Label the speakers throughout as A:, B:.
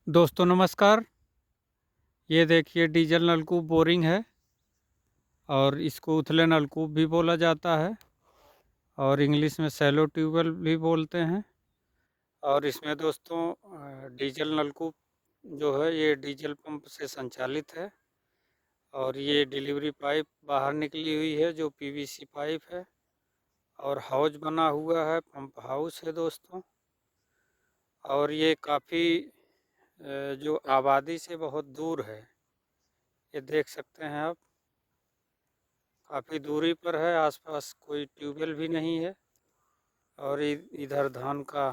A: दोस्तों नमस्कार। ये देखिए डीजल नलकूप बोरिंग है और इसको उथले नलकूप भी बोला जाता है और इंग्लिश में शैलो ट्यूबवेल भी बोलते हैं। और इसमें दोस्तों डीजल नलकूप जो है ये डीजल पंप से संचालित है और ये डिलीवरी पाइप बाहर निकली हुई है जो पीवीसी पाइप है और हाउस बना हुआ है, पंप हाउस है दोस्तों। और ये काफ़ी जो आबादी से बहुत दूर है, ये देख सकते हैं आप, काफ़ी दूरी पर है। आसपास कोई ट्यूबवेल भी नहीं है और इधर धान का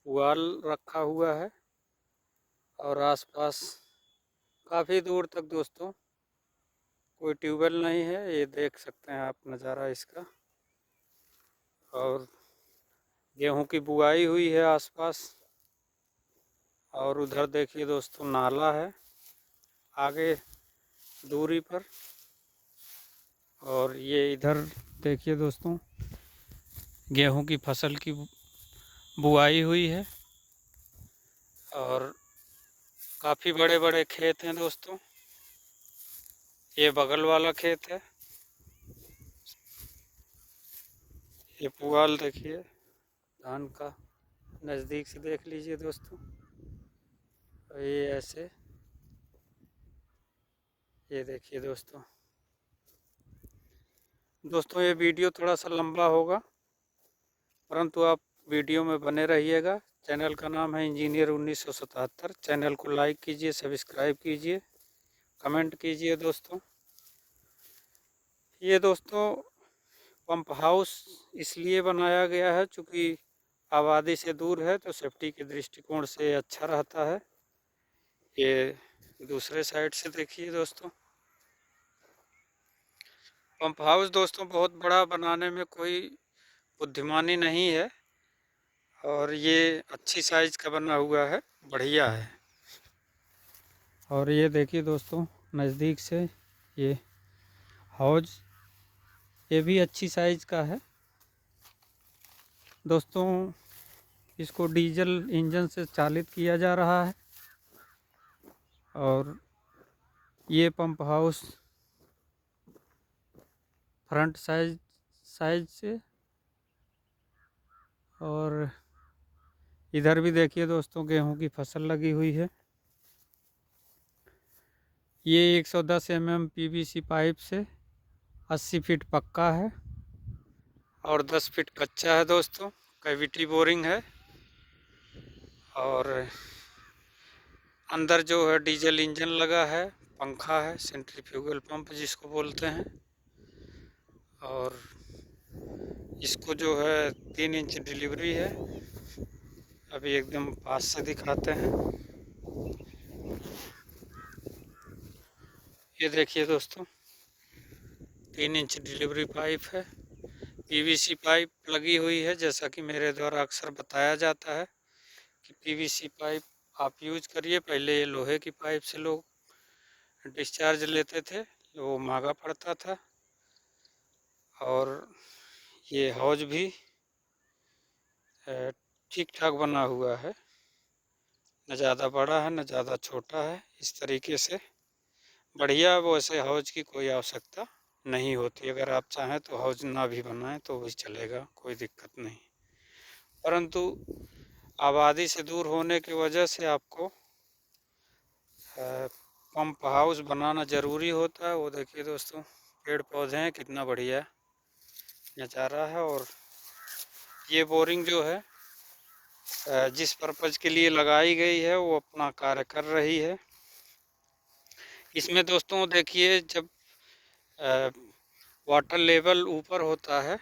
A: पुआल रखा हुआ है और आसपास काफ़ी दूर तक दोस्तों कोई ट्यूबवेल नहीं है। ये देख सकते हैं आप नज़ारा इसका। और गेहूं की बुआई हुई है आसपास। और उधर देखिए दोस्तों नाला है आगे दूरी पर। और ये इधर देखिए दोस्तों गेहूं की फसल की बुआई हुई है और काफ़ी बड़े बड़े खेत हैं दोस्तों। ये बगल वाला खेत है। ये पुआल देखिए धान का, नज़दीक से देख लीजिए दोस्तों। और ये ऐसे, ये देखिए दोस्तों। दोस्तों ये वीडियो थोड़ा सा लंबा होगा परंतु आप वीडियो में बने रहिएगा। चैनल का नाम है इंजीनियर 1977। चैनल को लाइक कीजिए, सब्सक्राइब कीजिए, कमेंट कीजिए दोस्तों। ये दोस्तों पंप हाउस इसलिए बनाया गया है चूँकि आबादी से दूर है तो सेफ्टी के दृष्टिकोण से अच्छा रहता है। ये दूसरे साइड से देखिए दोस्तों। पंप हाउस दोस्तों बहुत बड़ा बनाने में कोई बुद्धिमानी नहीं है और ये अच्छी साइज का बना हुआ है, बढ़िया है। और ये देखिए दोस्तों नज़दीक से ये हौज, ये भी अच्छी साइज का है दोस्तों। इसको डीजल इंजन से चालित किया जा रहा है और ये पंप हाउस फ्रंट साइज से। और इधर भी देखिए दोस्तों गेहूं की फसल लगी हुई है। ये 110 mm पीवीसी पाइप से 80 फीट पक्का है और 10 फीट कच्चा है दोस्तों। कैविटी बोरिंग है और अंदर जो है डीजल इंजन लगा है, पंखा है, सेंट्रीफ्यूगल पंप जिसको बोलते हैं। और इसको जो है 3 इंच डिलीवरी है। अभी एकदम पास से दिखाते हैं। ये देखिए दोस्तों 3 इंच डिलीवरी पाइप है, पीवीसी पाइप लगी हुई है। जैसा कि मेरे द्वारा अक्सर बताया जाता है कि पीवीसी पाइप आप यूज करिए। पहले ये लोहे की पाइप से लोग डिस्चार्ज लेते थे, वो महंगा पड़ता था। और ये हौज भी ठीक ठाक बना हुआ है, न ज़्यादा बड़ा है न ज़्यादा छोटा है। इस तरीके से बढ़िया। वैसे हौज की कोई आवश्यकता नहीं होती। अगर आप चाहें तो हौज ना भी बनाएं तो भी चलेगा, कोई दिक्कत नहीं। परंतु आबादी से दूर होने की वजह से आपको पंप हाउस बनाना ज़रूरी होता है। वो देखिए दोस्तों पेड़ पौधे हैं, कितना बढ़िया नज़ारा है। और ये बोरिंग जो है जिस पर्पज़ के लिए लगाई गई है वो अपना कार्य कर रही है। इसमें दोस्तों देखिए जब वाटर लेवल ऊपर होता है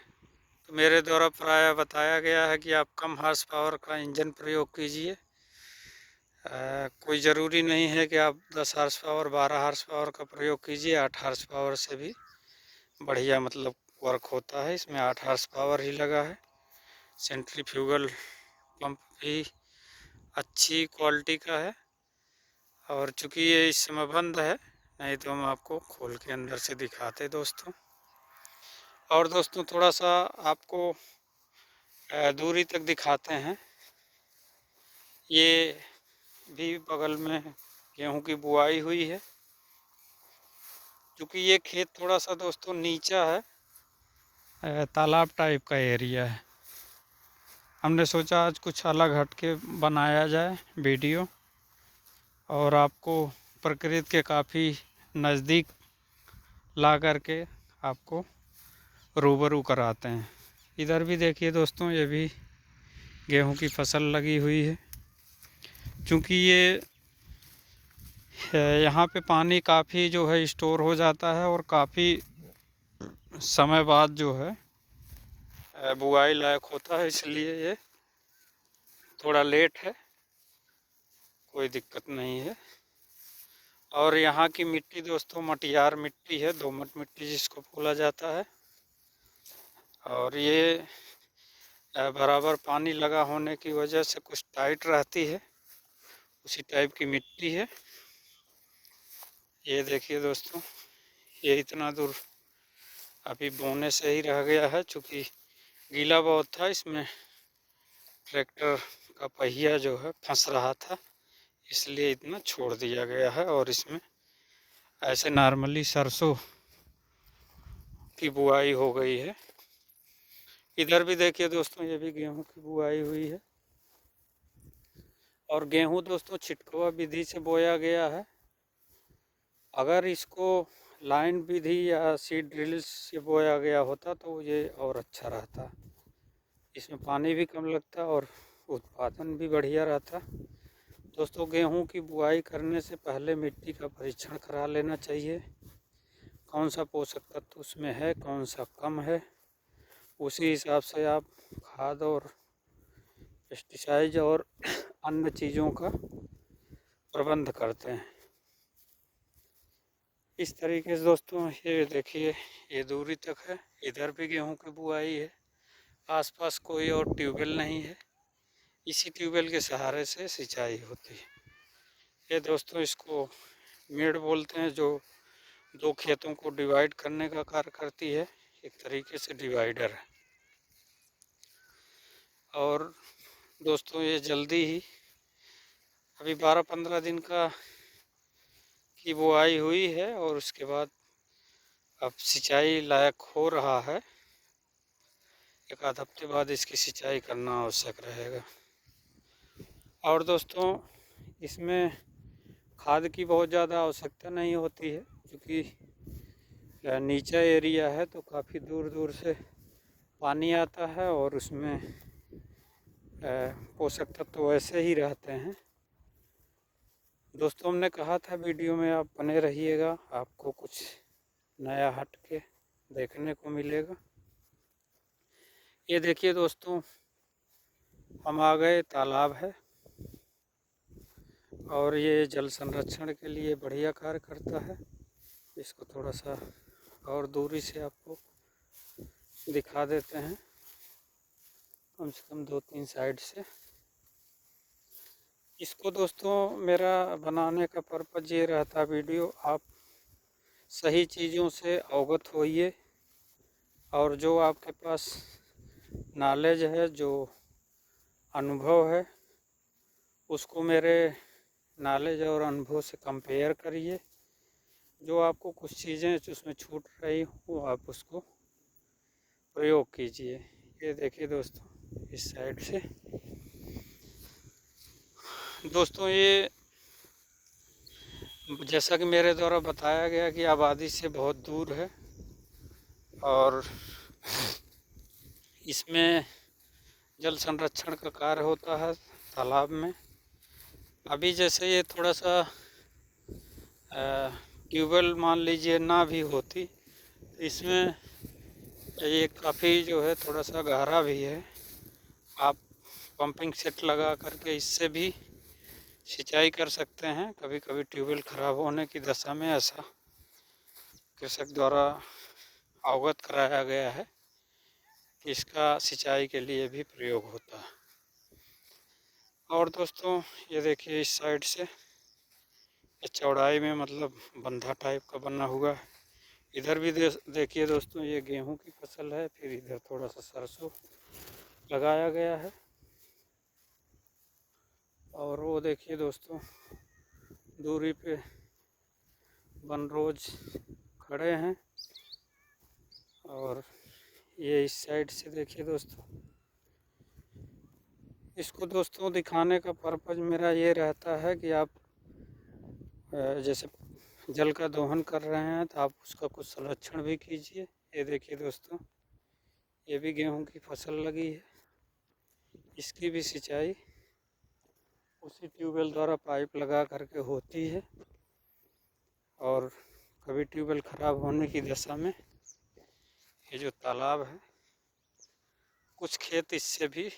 A: तो मेरे द्वारा प्रायः बताया गया है कि आप कम हार्स पावर का इंजन प्रयोग कीजिए। कोई ज़रूरी नहीं है कि आप 10 हार्स पावर 12 हार्स पावर का प्रयोग कीजिए। 8 हार्स पावर से भी बढ़िया मतलब वर्क होता है। इसमें 8 हार्स पावर ही लगा है। सेंट्रीफ्यूगल पंप भी अच्छी क्वालिटी का है। और चूँकि ये इस समय बंद है, नहीं तो हम आपको खोल के अंदर से दिखाते दोस्तों। और दोस्तों थोड़ा सा आपको दूरी तक दिखाते हैं। ये भी बगल में गेहूं की बुआई हुई है। क्योंकि ये खेत थोड़ा सा दोस्तों नीचा है, तालाब टाइप का एरिया है। हमने सोचा आज कुछ अलग हट के बनाया जाए वीडियो, और आपको प्रकृति के काफ़ी नज़दीक ला करके आपको रूबरू कराते हैं। इधर भी देखिए दोस्तों, ये भी गेहूं की फसल लगी हुई है। क्योंकि ये यहाँ पे पानी काफ़ी जो है स्टोर हो जाता है और काफ़ी समय बाद जो है बुआई लायक होता है, इसलिए ये थोड़ा लेट है, कोई दिक्कत नहीं है। और यहाँ की मिट्टी दोस्तों मटियार मिट्टी है, दोमट मिट्टी जिसको बोला जाता है। और ये बराबर पानी लगा होने की वजह से कुछ टाइट रहती है, उसी टाइप की मिट्टी है। ये देखिए दोस्तों, ये इतना दूर अभी बोने से ही रह गया है, चूँकि गीला बहुत था, इसमें ट्रैक्टर का पहिया जो है फंस रहा था, इसलिए इतना छोड़ दिया गया है। और इसमें ऐसे नॉर्मली सरसों की बुआई हो गई है। इधर भी देखिए दोस्तों, ये भी गेहूं की बुआई हुई है। और गेहूं दोस्तों छिटकुआ विधि से बोया गया है। अगर इसको लाइन विधि या सीड ड्रिल से बोया गया होता तो ये और अच्छा रहता। इसमें पानी भी कम लगता और उत्पादन भी बढ़िया रहता। दोस्तों गेहूं की बुआई करने से पहले मिट्टी का परीक्षण करा लेना चाहिए, कौन सा पोषक तत्व उसमें है, कौन सा कम है। उसी हिसाब से आप खाद और पेस्टिसाइड और अन्य चीज़ों का प्रबंध करते हैं। इस तरीके से दोस्तों ये देखिए, ये दूरी तक है। इधर भी गेहूं की बुआई है। आसपास कोई और ट्यूबवेल नहीं है, इसी ट्यूबवेल के सहारे से सिंचाई होती है। ये दोस्तों इसको मेड़ बोलते हैं, जो दो खेतों को डिवाइड करने का कार्य करती है, एक तरीके से डिवाइडर है। और दोस्तों ये जल्दी ही अभी 12-15 दिन की बुआई हुई है, और उसके बाद अब सिंचाई लायक हो रहा है। एक आध हफ्ते बाद इसकी सिंचाई करना आवश्यक रहेगा। और दोस्तों इसमें खाद की बहुत ज़्यादा आवश्यकता नहीं होती है, क्योंकि नीचा एरिया है तो काफ़ी दूर दूर से पानी आता है और उसमें पोषक तत्व वैसे ही रहते हैं। दोस्तों हमने कहा था वीडियो में आप बने रहिएगा, आपको कुछ नया हट के देखने को मिलेगा। ये देखिए दोस्तों, हम आ गए, तालाब है और ये जल संरक्षण के लिए बढ़िया कार्य करता है। इसको थोड़ा सा और दूरी से आपको दिखा देते हैं, कम से कम 2-3 साइड से। इसको दोस्तों मेरा बनाने का पर्पज़ ये रहता, वीडियो आप सही चीज़ों से अवगत होइए, और जो आपके पास नॉलेज है, जो अनुभव है, उसको मेरे नॉलेज और अनुभव से कंपेयर करिए। जो आपको कुछ चीज़ें उसमें छूट रही हो, आप उसको प्रयोग कीजिए। ये देखिए दोस्तों, इस साइड से दोस्तों, ये जैसा कि मेरे द्वारा बताया गया कि आबादी से बहुत दूर है, और इसमें जल संरक्षण का कार्य होता है तालाब में। अभी जैसे ये थोड़ा सा ट्यूबवेल मान लीजिए ना भी होती, इसमें ये काफ़ी जो है थोड़ा सा गहरा भी है। आप पंपिंग सेट लगा करके इससे भी सिंचाई कर सकते हैं। कभी कभी ट्यूबवेल खराब होने की दशा में ऐसा कृषक द्वारा अवगत कराया गया है कि इसका सिंचाई के लिए भी प्रयोग होता है। और दोस्तों ये देखिए, इस साइड से चौड़ाई में मतलब बंधा टाइप का बना हुआ है। इधर भी देखिए दोस्तों, ये गेहूं की फसल है, फिर इधर थोड़ा सा सरसों लगाया गया है। और वो देखिए दोस्तों, दूरी पे बनरोज खड़े हैं। और ये इस साइड से देखिए दोस्तों। इसको दोस्तों दिखाने का पर्पज़ मेरा ये रहता है कि आप जैसे जल का दोहन कर रहे हैं तो आप उसका कुछ संरक्षण भी कीजिए। ये देखिए दोस्तों, ये भी गेहूं की फसल लगी है। इसकी भी सिंचाई उसी ट्यूबवेल द्वारा पाइप लगा करके होती है। और कभी ट्यूबवेल ख़राब होने की दशा में ये जो तालाब है, कुछ खेत इससे भी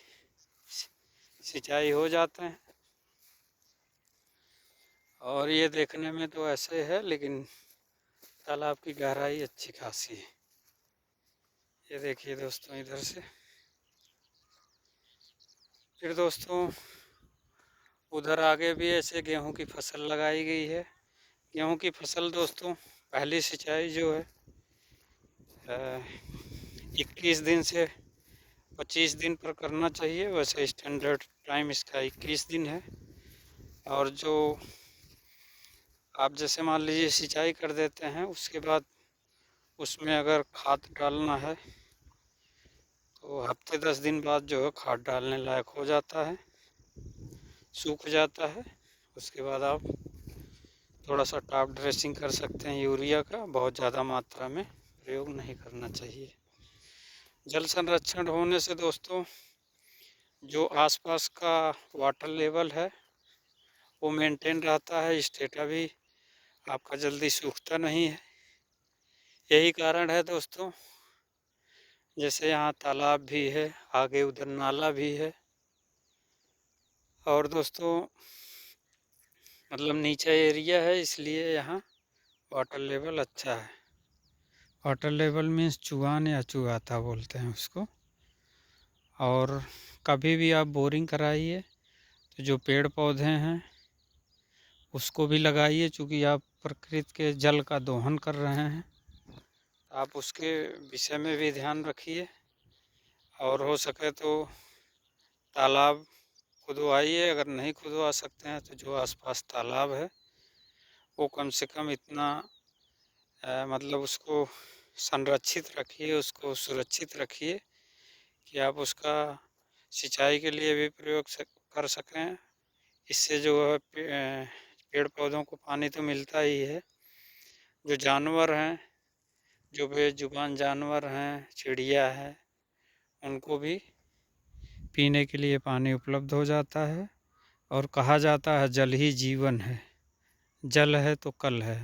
A: सिंचाई हो जाते हैं। और ये देखने में तो ऐसे है, लेकिन तालाब की गहराई अच्छी खासी है। ये देखिए दोस्तों इधर से। फिर दोस्तों उधर आगे भी ऐसे गेहूं की फसल लगाई गई है। गेहूं की फसल दोस्तों पहली सिंचाई जो है 21 दिन से 25 दिन पर करना चाहिए। वैसे स्टैंडर्ड टाइम इसका 21 दिन है। और जो आप जैसे मान लीजिए सिंचाई कर देते हैं, उसके बाद उसमें अगर खाद डालना है तो हफ्ते 10 दिन बाद जो है खाद डालने लायक हो जाता है, सूख जाता है। उसके बाद आप थोड़ा सा टॉप ड्रेसिंग कर सकते हैं यूरिया का। बहुत ज़्यादा मात्रा में प्रयोग नहीं करना चाहिए। जल संरक्षण होने से दोस्तों जो आसपास का वाटर लेवल है वो मेंटेन रहता है। स्टेटा भी आपका जल्दी सूखता नहीं है। यही कारण है दोस्तों, जैसे यहाँ तालाब भी है, आगे उधर नाला भी है। और दोस्तों मतलब नीचा एरिया है, इसलिए यहाँ वाटर लेवल अच्छा है। वाटर लेवल मीन्स चुआन या चुआता बोलते हैं उसको। और कभी भी आप बोरिंग कराइए तो जो पेड़ पौधे हैं उसको भी लगाइए, चूँकि आप प्रकृति के जल का दोहन कर रहे हैं। आप उसके विषय में भी ध्यान रखिए। और हो सके तो तालाब खुदवाइए। अगर नहीं खुदवा सकते हैं तो जो आसपास तालाब है वो कम से कम इतना मतलब उसको संरक्षित रखिए, उसको सुरक्षित रखिए कि आप उसका सिंचाई के लिए भी प्रयोग कर सकें। इससे जो है पेड़ पौधों को पानी तो मिलता ही है। जो जानवर हैं, जो बेजुबान जानवर हैं, चिड़िया है, उनको भी पीने के लिए पानी उपलब्ध हो जाता है। और कहा जाता है जल ही जीवन है, जल है तो कल है।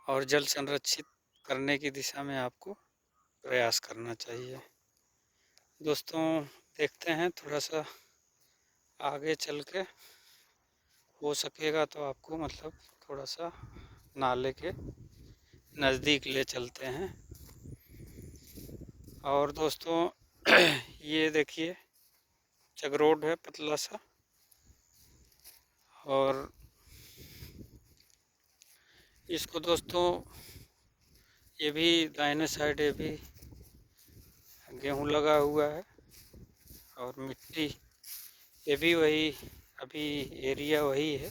A: और जल संरक्षित करने की दिशा में आपको प्रयास करना चाहिए। दोस्तों देखते हैं थोड़ा सा आगे चल के, हो सकेगा तो आपको मतलब थोड़ा सा नाले के नज़दीक ले चलते हैं। और दोस्तों ये देखिए चक रोड है पतला सा। और इसको दोस्तों ये भी दाहिने साइड ये भी गेहूं लगा हुआ है। और मिट्टी ये भी वही, अभी एरिया वही है।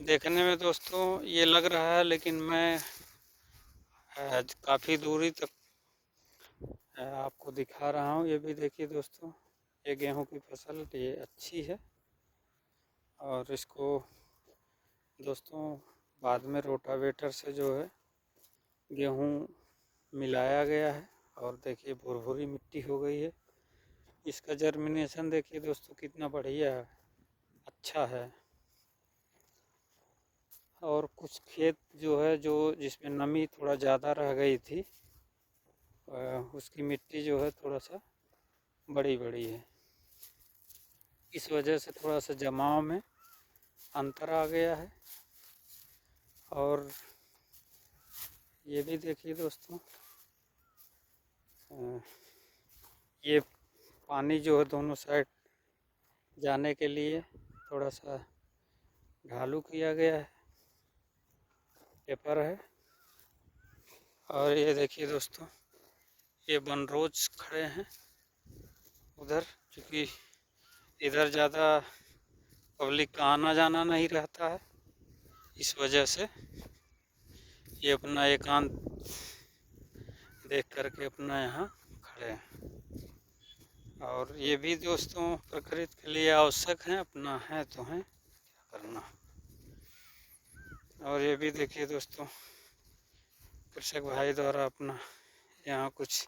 A: देखने में दोस्तों ये लग रहा है, लेकिन मैं काफ़ी दूरी तक आपको दिखा रहा हूँ। ये भी देखिए दोस्तों, ये गेहूं की फसल ये अच्छी है। और इसको दोस्तों बाद में रोटावेटर से जो है गेहूं मिलाया गया है। और देखिए भुरभुरी मिट्टी हो गई है। इसका जर्मिनेशन देखिए दोस्तों कितना बढ़िया है, अच्छा है। और कुछ खेत जो है जो जिसमें नमी थोड़ा ज़्यादा रह गई थी, उसकी मिट्टी जो है थोड़ा सा बड़ी बड़ी है। इस वजह से थोड़ा सा जमाव में अंतर आ गया है। और ये भी देखिए दोस्तों, ये पानी जो है दोनों साइड जाने के लिए थोड़ा सा ढालू किया गया है, पेपर है। और ये देखिए दोस्तों, ये बनरोज खड़े हैं उधर, क्योंकि इधर ज़्यादा पब्लिक का आना जाना नहीं रहता है, इस वजह से ये अपना एकांत देख करके अपना यहाँ खड़े हैं। और ये भी दोस्तों प्रकृति के लिए आवश्यक हैं, अपना है तो हैं, क्या करना। और ये भी देखिए दोस्तों, कृषक भाई द्वारा अपना यहाँ कुछ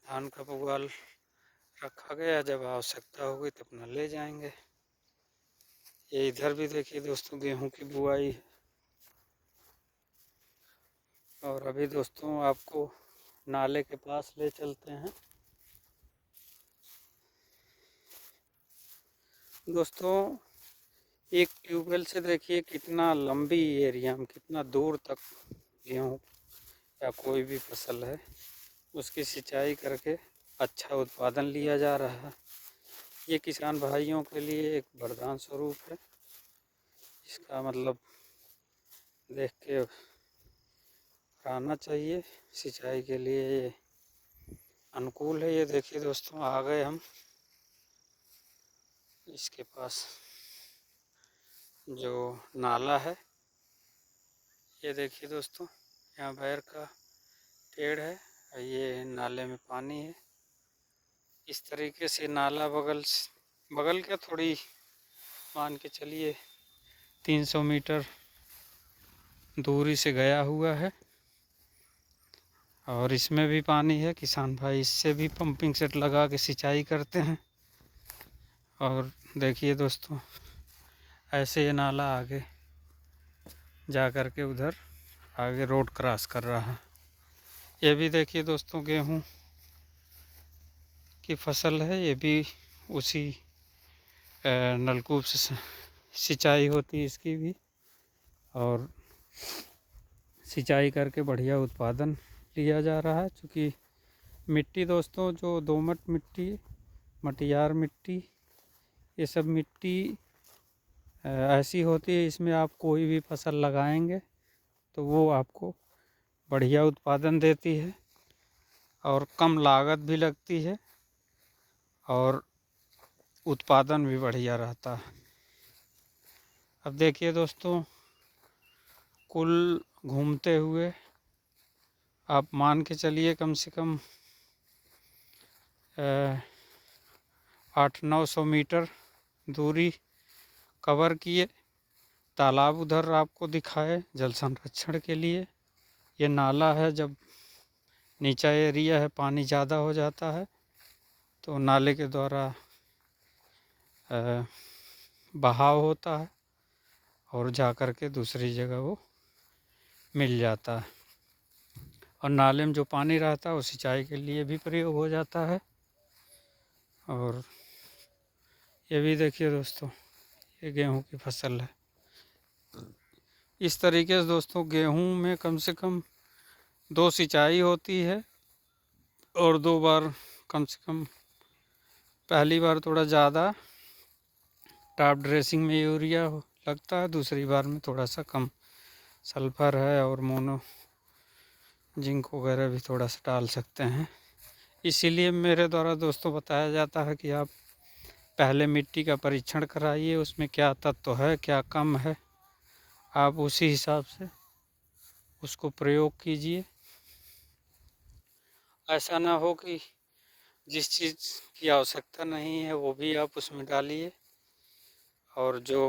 A: धान का पुआल रखा गया, जब आवश्यकता होगी तो अपना ले जाएंगे। ये इधर भी देखिए दोस्तों गेहूं की बुआई है। और अभी दोस्तों आपको नाले के पास ले चलते हैं। दोस्तों एक ट्यूबवेल से देखिए कितना लंबी एरिया में, कितना दूर तक गेहूँ या कोई भी फसल है उसकी सिंचाई करके अच्छा उत्पादन लिया जा रहा है। ये किसान भाइयों के लिए एक वरदान स्वरूप है। इसका मतलब देख के आना चाहिए, सिंचाई के लिए ये अनुकूल है। ये देखिए दोस्तों आ गए हम इसके पास, जो नाला है। ये देखिए दोस्तों यहाँ बैर का पेड़ है और ये नाले में पानी है। इस तरीके से नाला बगल के थोड़ी मान के चलिए 300 मीटर दूरी से गया हुआ है और इसमें भी पानी है। किसान भाई इससे भी पंपिंग सेट लगा के सिंचाई करते हैं। और देखिए दोस्तों ऐसे ये नाला आगे जा कर के उधर आगे रोड क्रॉस कर रहा है। ये भी देखिए दोस्तों गेहूं की फसल है। ये भी उसी नलकूप से सिंचाई होती है इसकी भी, और सिंचाई करके बढ़िया उत्पादन लिया जा रहा है। क्योंकि मिट्टी दोस्तों जो दोमट मिट्टी, मटियार मिट्टी, ये सब मिट्टी ऐसी होती है, इसमें आप कोई भी फसल लगाएंगे तो वो आपको बढ़िया उत्पादन देती है और कम लागत भी लगती है और उत्पादन भी बढ़िया रहता है। अब देखिए दोस्तों कुल घूमते हुए आप मान के चलिए कम से कम 800-900 मीटर दूरी कवर किए। तालाब उधर आपको दिखाए जल संरक्षण के लिए। ये नाला है, जब नीचा एरिया है पानी ज़्यादा हो जाता है तो नाले के द्वारा बहाव होता है और जा कर के दूसरी जगह वो मिल जाता है। और नाले में जो पानी रहता है वो सिंचाई के लिए भी प्रयोग हो जाता है। और ये भी देखिए दोस्तों ये गेहूं की फसल है। इस तरीके से दोस्तों गेहूं में कम से कम 2 सिंचाई होती है और 2 बार कम से कम, पहली बार थोड़ा ज़्यादा टॉप ड्रेसिंग में यूरिया लगता है, दूसरी बार में थोड़ा सा कम सल्फर है और मोनो जिंक वगैरह भी थोड़ा सा डाल सकते हैं। इसीलिए मेरे द्वारा दोस्तों बताया जाता है कि आप पहले मिट्टी का परीक्षण कराइए, उसमें क्या तत्व है क्या कम है, आप उसी हिसाब से उसको प्रयोग कीजिए। ऐसा ना हो कि जिस चीज़ की आवश्यकता नहीं है वो भी आप उसमें डालिए और जो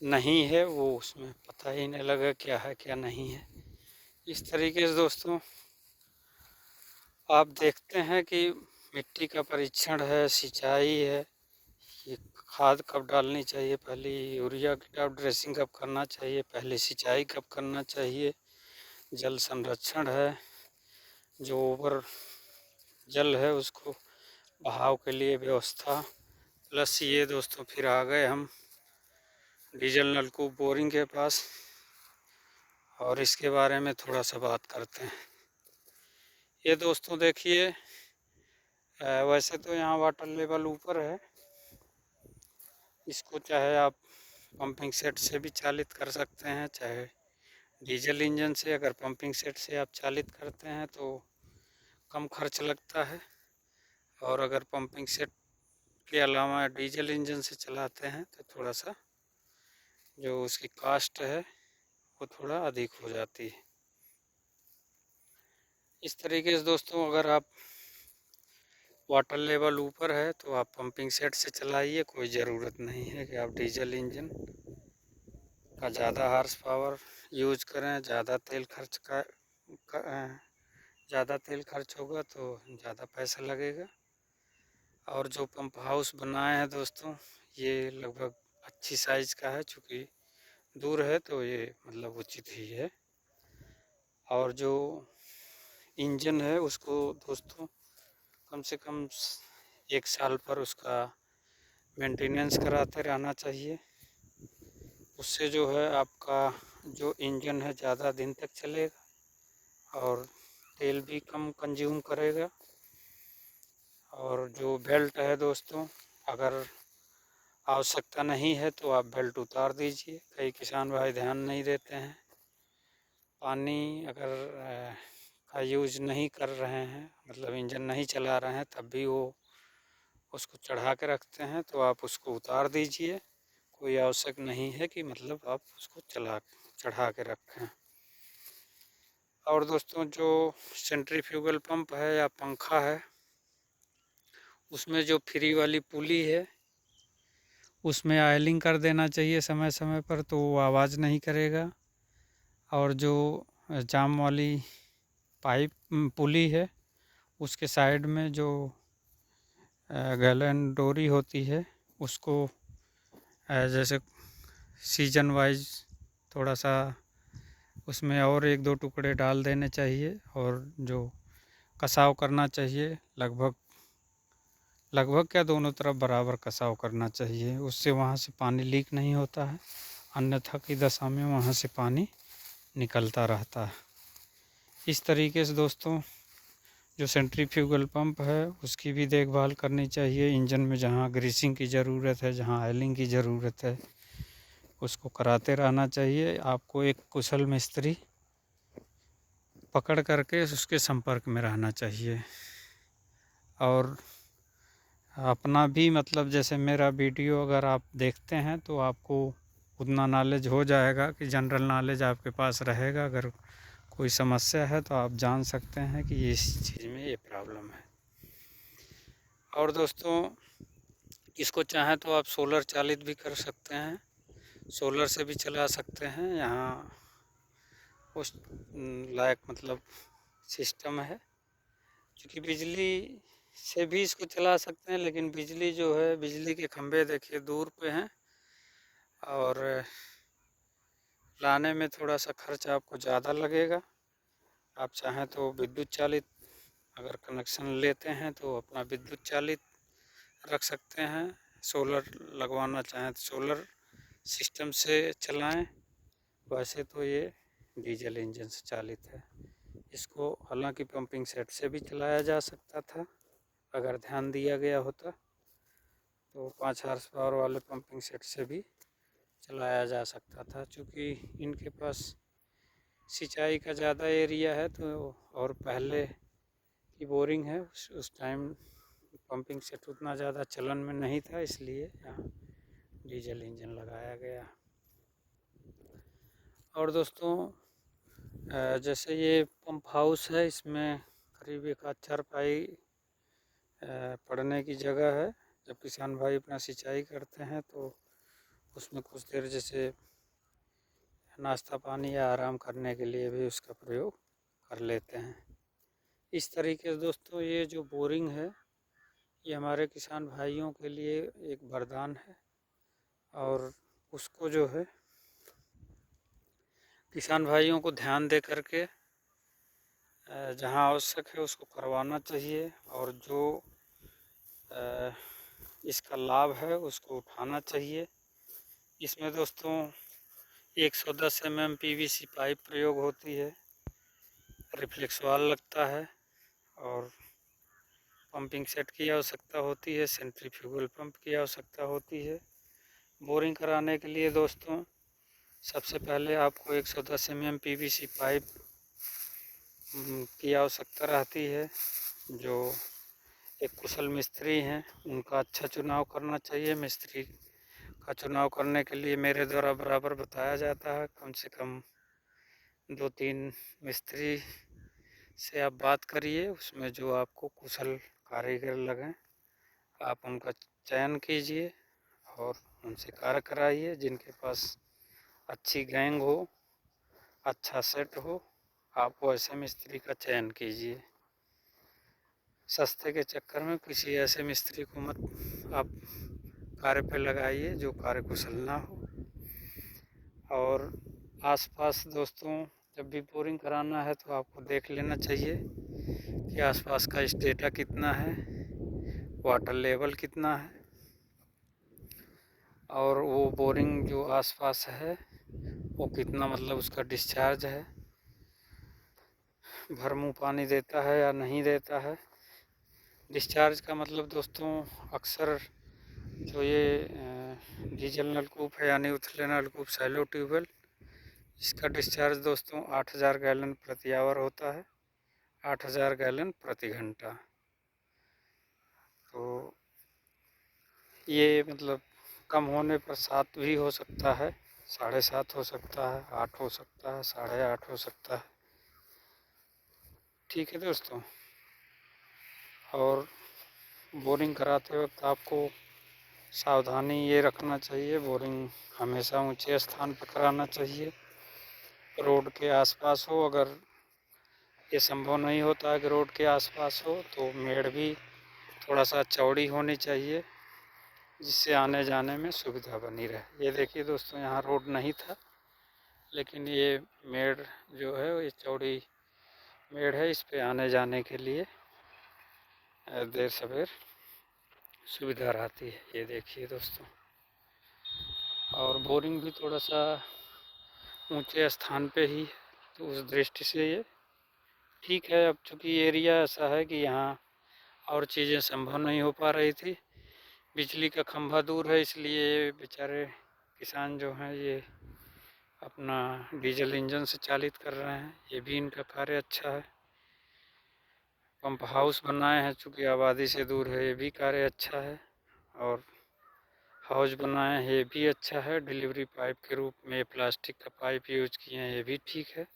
A: नहीं है वो उसमें पता ही नहीं लगा क्या है क्या नहीं है। इस तरीके से दोस्तों आप देखते हैं कि मिट्टी का परीक्षण है, सिंचाई है, ये खाद कब डालनी चाहिए, पहले यूरिया की टॉप ड्रेसिंग कब करना चाहिए, पहले सिंचाई कब करना चाहिए, जल संरक्षण है, जो ओवर जल है उसको बहाव के लिए व्यवस्था, प्लस ये दोस्तों फिर आ गए हम डीजल नलकूप बोरिंग के पास और इसके बारे में थोड़ा सा बात करते हैं। ये दोस्तों देखिए वैसे तो यहाँ वाटर लेवल ऊपर है, इसको चाहे आप पंपिंग सेट से भी चालित कर सकते हैं, चाहे डीजल इंजन से। अगर पंपिंग सेट से आप चालित करते हैं तो कम खर्च लगता है, और अगर पंपिंग सेट के अलावा डीजल इंजन से चलाते हैं तो थोड़ा सा जो उसकी कास्ट है वो थोड़ा अधिक हो जाती है। इस तरीके से दोस्तों अगर आप वाटर लेवल ऊपर है तो आप पंपिंग सेट से चलाइए, कोई ज़रूरत नहीं है कि आप डीजल इंजन का ज़्यादा हार्स पावर यूज करें। ज़्यादा तेल ज़्यादा तेल खर्च होगा तो ज़्यादा पैसा लगेगा। और जो पंप हाउस बनाए हैं दोस्तों ये लगभग अच्छी साइज़ का है, चूँकि दूर है तो ये मतलब उचित ही है। और जो इंजन है उसको दोस्तों कम से कम 1 साल पर उसका मेंटेनेंस कराते रहना चाहिए। उससे जो है आपका जो इंजन है ज़्यादा दिन तक चलेगा और तेल भी कम कंज्यूम करेगा। और जो बेल्ट है दोस्तों अगर आवश्यकता नहीं है तो आप बेल्ट उतार दीजिए। कई किसान भाई ध्यान नहीं देते हैं। पानी अगर का यूज़ नहीं कर रहे हैं, मतलब इंजन नहीं चला रहे हैं, तब भी वो उसको चढ़ा के रखते हैं, तो आप उसको उतार दीजिए। कोई आवश्यक नहीं है कि मतलब आप उसको चढ़ा के रखें। और दोस्तों जो सेंट्रीफ्यूगल पंप है या पंखा है उसमें जो फ्री वाली पुली है उसमें ऑयलिंग कर देना चाहिए समय समय पर, तो वो आवाज़ नहीं करेगा। और जो जाम वाली पाइप पुली है उसके साइड में जो गैलन डोरी होती है उसको जैसे सीजन वाइज थोड़ा सा उसमें और 1-2 टुकड़े डाल देने चाहिए और जो कसाव करना चाहिए लगभग क्या दोनों तरफ बराबर कसाव करना चाहिए। उससे वहाँ से पानी लीक नहीं होता है, अन्यथा की दशा में वहाँ से पानी निकलता रहता है। इस तरीके से दोस्तों जो सेंट्रीफ्यूगल पंप है उसकी भी देखभाल करनी चाहिए। इंजन में जहाँ ग्रीसिंग की ज़रूरत है, जहाँ ऑयलिंग की ज़रूरत है, उसको कराते रहना चाहिए। आपको एक कुशल मिस्त्री पकड़ करके उसके संपर्क में रहना चाहिए। और अपना भी मतलब जैसे मेरा वीडियो अगर आप देखते हैं तो आपको उतना नॉलेज हो जाएगा कि जनरल नॉलेज आपके पास रहेगा। अगर कोई समस्या है तो आप जान सकते हैं कि इस चीज़ में ये प्रॉब्लम है। और दोस्तों इसको चाहें तो आप सोलर चालित भी कर सकते हैं, सोलर से भी चला सकते हैं। यहाँ उस लायक मतलब सिस्टम है, क्योंकि बिजली से भी इसको चला सकते हैं, लेकिन बिजली जो है बिजली के खंभे देखिए दूर पे हैं और लाने में थोड़ा सा खर्च आपको ज़्यादा लगेगा। आप चाहें तो विद्युत चालित अगर कनेक्शन लेते हैं तो अपना विद्युत चालित रख सकते हैं। सोलर लगवाना चाहें तो सोलर सिस्टम से चलाएं। वैसे तो ये डीजल इंजन से चालित है। इसको हालांकि पंपिंग सेट से भी चलाया जा सकता था अगर ध्यान दिया गया होता, तो 5 हार्स पावर वाले पंपिंग सेट से भी चलाया जा सकता था। चूँकि इनके पास सिंचाई का ज़्यादा एरिया है तो और पहले की बोरिंग है, उस टाइम पंपिंग सेट उतना ज़्यादा चलन में नहीं था, इसलिए यहाँ डीजल इंजन लगाया गया। और दोस्तों जैसे ये पंप हाउस है, इसमें करीब 1 चारपाई पड़ने की जगह है। जब किसान भाई अपना सिंचाई करते हैं तो उसमें कुछ देर जैसे नाश्ता पानी या आराम करने के लिए भी उसका प्रयोग कर लेते हैं। इस तरीके से दोस्तों ये जो बोरिंग है ये हमारे किसान भाइयों के लिए एक वरदान है। और उसको जो है किसान भाइयों को ध्यान दे करके जहाँ आवश्यक है उसको करवाना चाहिए। और जो इसका लाभ है उसको उठाना चाहिए। इसमें दोस्तों 110 mm PVC पाइप प्रयोग होती है, रिफ्लेक्स वाल्व लगता है और पंपिंग सेट की आवश्यकता होती है, सेंट्रीफ्यूगल पंप की आवश्यकता होती है। बोरिंग कराने के लिए दोस्तों सबसे पहले आपको 110 mm PVC पाइप की आवश्यकता रहती है, जो एक कुशल मिस्त्री हैं, उनका अच्छा चुनाव करना चाहिए। मिस्त्री का चुनाव करने के लिए मेरे द्वारा बराबर बताया जाता है, कम से कम 2-3 मिस्त्री से आप बात करिए, उसमें जो आपको कुशल कारीगर लगें आप उनका चयन कीजिए और उनसे कार्य कराइए। जिनके पास अच्छी गैंग हो, अच्छा सेट हो, आप वैसे मिस्त्री का चयन कीजिए। सस्ते के चक्कर में किसी ऐसे मिस्त्री को मत आप कार्य पे लगाइए जो कार्य कुशल ना हो। और आसपास दोस्तों जब भी बोरिंग कराना है तो आपको देख लेना चाहिए कि आसपास का स्टेटा कितना है, वाटर लेवल कितना है, और वो बोरिंग जो आसपास है वो कितना मतलब उसका डिस्चार्ज है, भर मुँह पानी देता है या नहीं देता है। डिस्चार्ज का मतलब दोस्तों अक्सर जो ये डीजल नलकूप है यानी उथले नलकूप सैलो ट्यूबवेल, इसका डिस्चार्ज दोस्तों 8000 गैलन प्रति आवर होता है, 8000 गैलन प्रति घंटा। तो ये मतलब कम होने पर 7 भी हो सकता है, 7.5 हो सकता है, 8 हो सकता है, 8.5 हो सकता है। ठीक है दोस्तों। और बोरिंग कराते वक्त आपको सावधानी ये रखना चाहिए, बोरिंग हमेशा ऊंचे स्थान पर कराना चाहिए, रोड के आसपास हो। अगर ये संभव नहीं होता है कि रोड के आसपास हो तो मेड़ भी थोड़ा सा चौड़ी होनी चाहिए, जिससे आने जाने में सुविधा बनी रहे। ये देखिए दोस्तों, यहाँ रोड नहीं था, लेकिन ये मेड़ जो है ये चौड़ी मेड़ है, इस पे आने जाने के लिए देर सवेर सुविधा रहती है। ये देखिए दोस्तों, और बोरिंग भी थोड़ा सा ऊंचे स्थान पे ही, तो उस दृष्टि से ये ठीक है। अब चूँकि एरिया ऐसा है कि यहाँ और चीज़ें संभव नहीं हो पा रही थी, बिजली का खंभा दूर है, इसलिए बेचारे किसान जो हैं ये अपना डीजल इंजन से चालित कर रहे हैं। ये भी इनका कार्य अच्छा है। पंप हाउस बनाए हैं, चूँकि आबादी से दूर है, ये भी कार्य अच्छा है। और हाउस बनाए हैं, ये भी अच्छा है। डिलीवरी पाइप के रूप में प्लास्टिक का पाइप यूज किए हैं, ये भी ठीक है।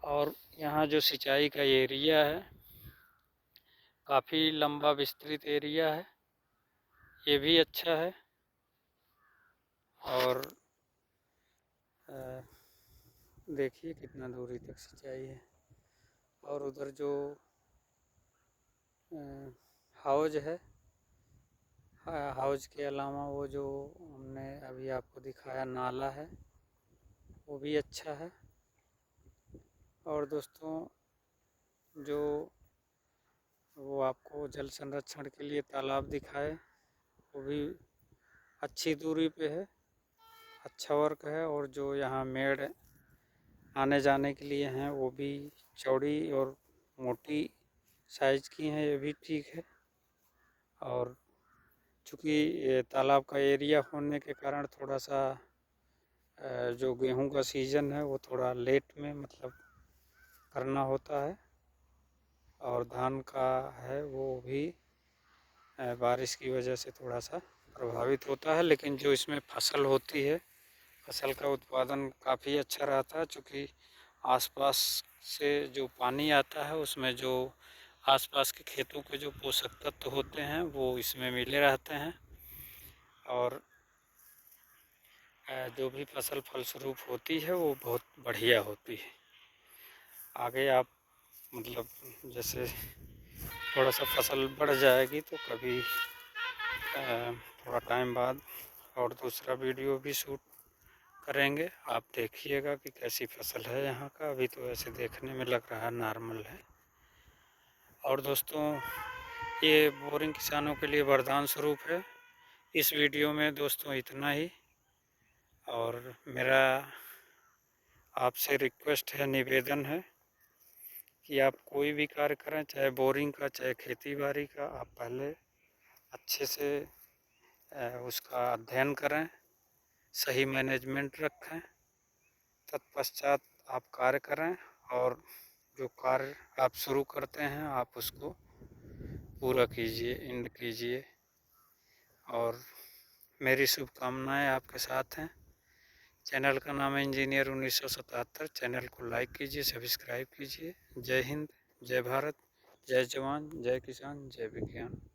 A: और यहाँ जो सिंचाई का एरिया है काफ़ी लंबा विस्तृत एरिया है, ये भी अच्छा है। और देखिए कितना दूरी तक सिंचाई है। और उधर जो हाउज है, हाउज के अलावा वो जो हमने अभी आपको दिखाया नाला है, वो भी अच्छा है। और दोस्तों जो वो आपको जल संरक्षण के लिए तालाब दिखाए, वो भी अच्छी दूरी पे है, अच्छा वर्क है। और जो यहाँ मेड़ आने जाने के लिए हैं वो भी चौड़ी और मोटी साइज की हैं, ये भी ठीक है। और चूँकि तालाब का एरिया होने के कारण थोड़ा सा जो गेहूं का सीज़न है वो थोड़ा लेट में मतलब करना होता है, और धान का है वो भी बारिश की वजह से थोड़ा सा प्रभावित होता है। लेकिन जो इसमें फसल होती है, फसल का उत्पादन काफ़ी अच्छा रहता है, चूँकि आसपास से जो पानी आता है उसमें जो आसपास के खेतों के जो पोषक तत्व होते हैं वो इसमें मिले रहते हैं, और जो भी फसल फलस्वरूप होती है वो बहुत बढ़िया होती है। आगे आप मतलब जैसे थोड़ा सा फसल बढ़ जाएगी तो कभी थोड़ा टाइम बाद और दूसरा वीडियो भी शूट करेंगे। आप देखिएगा कि कैसी फसल है यहाँ का। अभी तो ऐसे देखने में लग रहा है नॉर्मल है। और दोस्तों ये बोरिंग किसानों के लिए वरदान स्वरूप है। इस वीडियो में दोस्तों इतना ही, और मेरा आपसे रिक्वेस्ट है, निवेदन है कि आप कोई भी कार्य करें, चाहे बोरिंग का चाहे खेती बाड़ी का, आप पहले अच्छे से उसका अध्ययन करें, सही मैनेजमेंट रखें, तत्पश्चात आप कार्य करें। और जो कार्य आप शुरू करते हैं आप उसको पूरा कीजिए, एंड कीजिए। और मेरी शुभकामनाएं आपके साथ हैं। चैनल का नाम है इंजीनियर 1977। चैनल को लाइक कीजिए, सब्सक्राइब कीजिए। जय हिंद, जय भारत, जय जवान, जय किसान, जय विज्ञान।